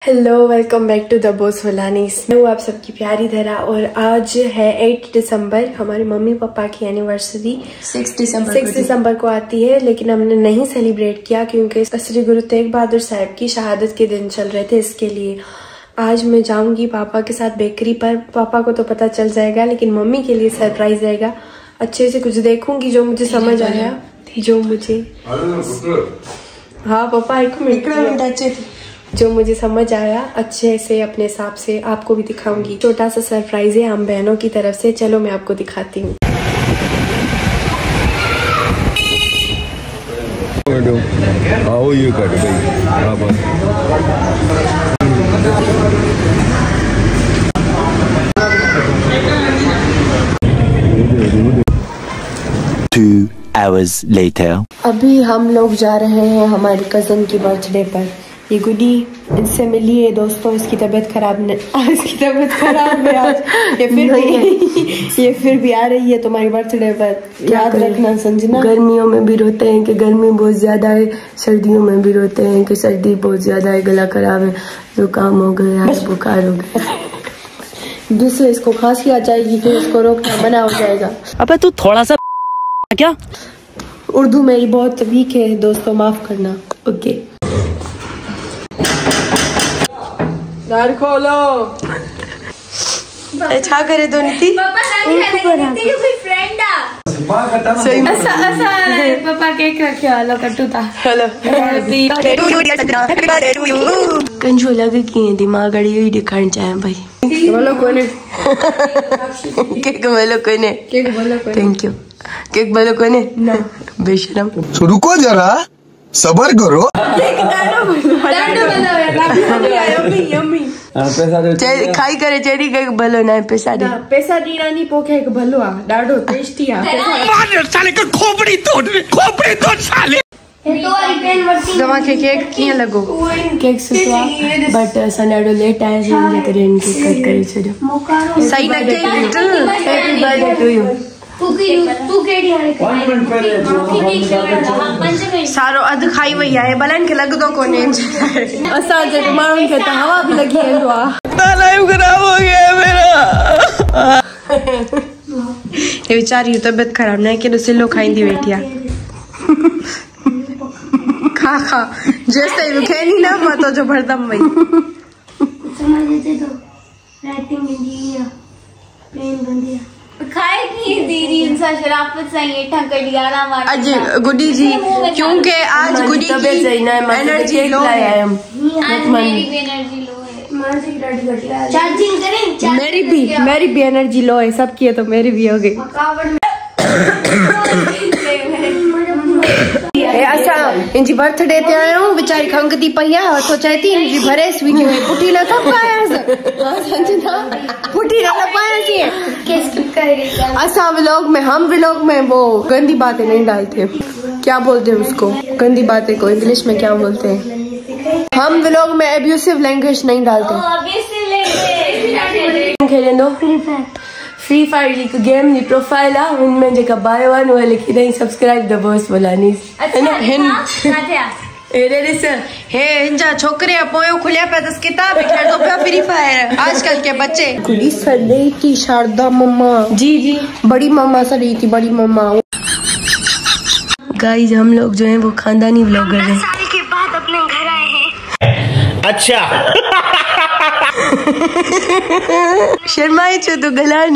Hello, welcome back to the बोस फुलानीस। मैं हूँ आप सबकी प्यारी धरा और आज है 8 दिसंबर। हमारे मम्मी पापा की एनिवर्सरी 6 दिसंबर को आती है, लेकिन हमने नहीं सेलिब्रेट किया क्योंकि श्री गुरु तेग बहादुर साहब की शहादत के दिन चल रहे थे। इसके लिए आज मैं जाऊंगी पापा के साथ बेकरी पर। पापा को तो पता चल जाएगा, लेकिन मम्मी के लिए सरप्राइज रहेगा। अच्छे से कुछ देखूंगी जो मुझे समझ आया, जो मुझे हाँ पापा एक मिनट अच्छे थे, जो मुझे समझ आया अच्छे से अपने हिसाब से आपको भी दिखाऊंगी। छोटा सा सरप्राइज है हम बहनों की तरफ से। चलो मैं आपको दिखाती हूँ। ये कर भाई 2 hours later. अभी हम लोग जा रहे हैं हमारी कजन की बर्थडे पर। ये गुडी इनसे मिली है दोस्तों, इसकी तबीयत खराब है आज। ये फिर भी आ रही है तुम्हारी बर्थडे पर। याद रखना संजना, गर्मियों में भी रोते हैं कि गर्मी बहुत ज्यादा है, सर्दियों में भी रोते हैं कि सर्दी बहुत ज्यादा है, गला खराब है, जुकाम हो गया है, बुखार हो गया। दूसरे इसको खांसी आ जाएगी, फिर इसको रोकना मना हो जाएगा। अबे तू थोड़ा सा क्या, उर्दू मेरी बहुत वीक है दोस्तों, माफ करना। ओके दार खोलो। अच्छा करे दो नीति पापा केक रखियो। हेलो कट्टू था। हेलो कंजो लगे कि दिमाग अड़ी हुई दिखाना चाहे भाई। बोलो कोने केक बोलो कोने, केक बोलो कोने, थैंक यू। केक बोलो कोने ना बेशरम। रुको जरा सबर करो। खाई करे चेरी केक भलो ना पैसा दी रानी पोखे एक भलो आ डाडो टेस्टी आ। साले का खोपड़ी तोड़ साले। दवा के केक किए लगो केक सुतवा, बट सनाडो लेट आए से मुझे करे इनके कट करे छो सही लगे। Little happy birthday to you. सारो अध खाई वही आहे, भलन के लग दो कोने असा जे माण्हुनि खे त हवा भी लगी वेंदो आ। लाइव खराब हो गया मेरा। ये बेचारी तबियत खराब ना के सिलो खाईंदी वेठी आ। खा जैसे भी खेनी ना मतो जो भरदम वही समझ दे दो। राइटिंग इंजीनियर प्लेन बंदिया खाए की दीदी इंसान शराफत से ये ठकड़ी आला मार। आज गुडी जी क्योंकि आज गुडी की एनर्जी लो है, मेरी भी एनर्जी लो है। चार्जिंग करें, मेरी भी एनर्जी लो है सबकी है, तो मेरी भी हो गई। अच्छा इनजी बर्थडे ते आयो बेचारी खंगती पईया तो चाहती इनजी भरेस वीडियो में पुटी ना कब पाया संजना पुटी ना पाया सी केस स्किप करेगा। अच्छा हम व्लॉग में वो गंदी बातें नहीं डालते। क्या बोलते हैं उसको, गंदी बातें को इंग्लिश में क्या बोलते हैं? हम व्लॉग में एब्यूसिव लैंग्वेज नहीं डालते। खेले दो फ्री फायर जी गेम जी प्रोफाइल आ, उनमें जेका बायो वन वो लिखी नहीं सब्सक्राइब द बॉस फुलानीस। हिंजा छोकरे पोयो खुलिया पे दस किताब खेल दो फ्री फायर आजकल के बच्चे। गुडी सड़ी थी शारदा मम्मा। जी बड़ी मम्मा सड़ी थी, बड़ी मम्मा। गाइस हम लोग जो है वो खानदानी व्लॉगर हैं। साल के बाद अपने घर आए हैं। अच्छा शर्माई छो तो गलान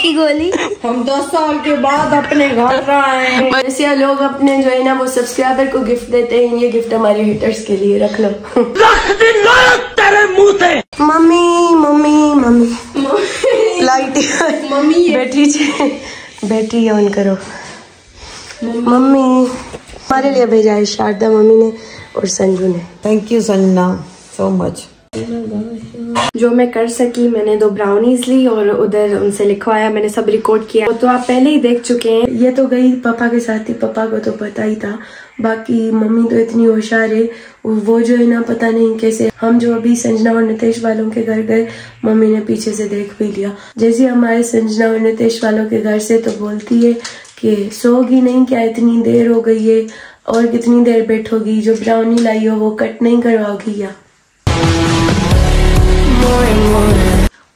की गोली। हम 10 साल के बाद अपने घर आए हैं। वैसे लोग अपने जो है ना वो सब्सक्राइबर को गिफ्ट देते हैं। ये गिफ्ट हमारे हिटर्स के लिए रख लो। तेरे मुंह पे mummy light mummy battery on करो। मम्मी हमारे लिए भेजा है शारदा मम्मी ने और संजू ने। Thank you Sanjana so much. जो मैं कर सकी मैंने 2 ब्राउनीज ली और उधर उनसे लिखवाया, मैंने सब रिकॉर्ड किया। तो आप पहले ही देख चुके हैं। ये तो गई पापा के साथ ही, पापा को तो पता ही था। बाकी मम्मी तो इतनी होशियार है, वो जो है ना पता नहीं कैसे। हम जो अभी संजना और नितेश वालों के घर गए, मम्मी ने पीछे से देख भी लिया। जैसे हमारे संजना और नितेश वालों के घर से तो बोलती है कि सोगी नहीं क्या, इतनी देर हो गई है, और कितनी देर बैठोगी? जो ब्राउनी लाई हो वो कट नहीं करवाओगी क्या?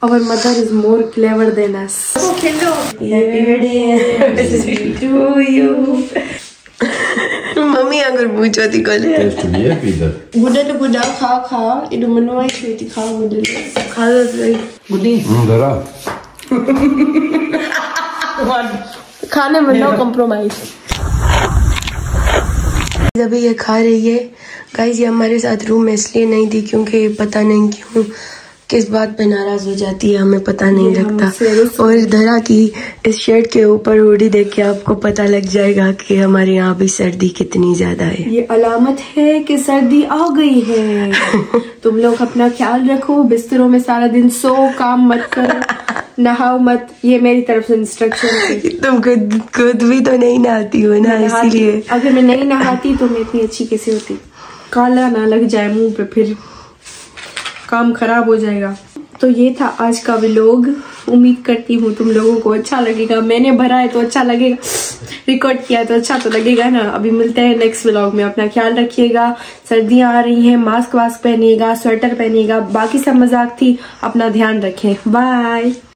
Our mother is more clever than us. Hello. Happy birthday to you. Mami agar पूछो थी कल. टेस्ट नहीं है पिज़्ज़ा. गुड़ा खा इधर मनवाई थी खा गुड़े. खा लो सही. गुड़ी. जरा. खाने में नो कॉम्प्रोमाइज. अभी ये खा रही है. गाइस ये हमारे साथ रूम में इसलिए नहीं थी क्योंकि पता नहीं क्यों किस बात पे नाराज हो जाती है, हमें पता नहीं लगता. और धरा की इस शर्ट के ऊपर हुडी देख के आपको पता लग जाएगा कि हमारे यहाँ भी सर्दी कितनी ज्यादा है. ये अलामत है कि सर्दी आ गई है. तुम लोग अपना ख्याल रखो, बिस्तरों में सारा दिन सो, काम मत करो, नहाओ मत. ये मेरी तरफ से इंस्ट्रक्शन है. तुम खुद भी तो नहीं नहाती हो ना, इसीलिए. अगर मैं नहीं नहाती तो मैं इतनी अच्छी कैसे होती? काला ना लग जाए मुंह पे, फिर काम खराब हो जाएगा. तो ये था आज का व्लॉग. उम्मीद करती हूँ तुम लोगों को अच्छा लगेगा. मैंने भरा है तो अच्छा लगेगा, रिकॉर्ड किया तो अच्छा तो लगेगा ना. अभी मिलते हैं नेक्स्ट व्लॉग में. अपना ख्याल रखिएगा. सर्दियां आ रही हैं, मास्क वास्क पहनिएगा, स्वेटर पहनिएगा. बाकी सब मजाक थी. अपना ध्यान रखें. बाय.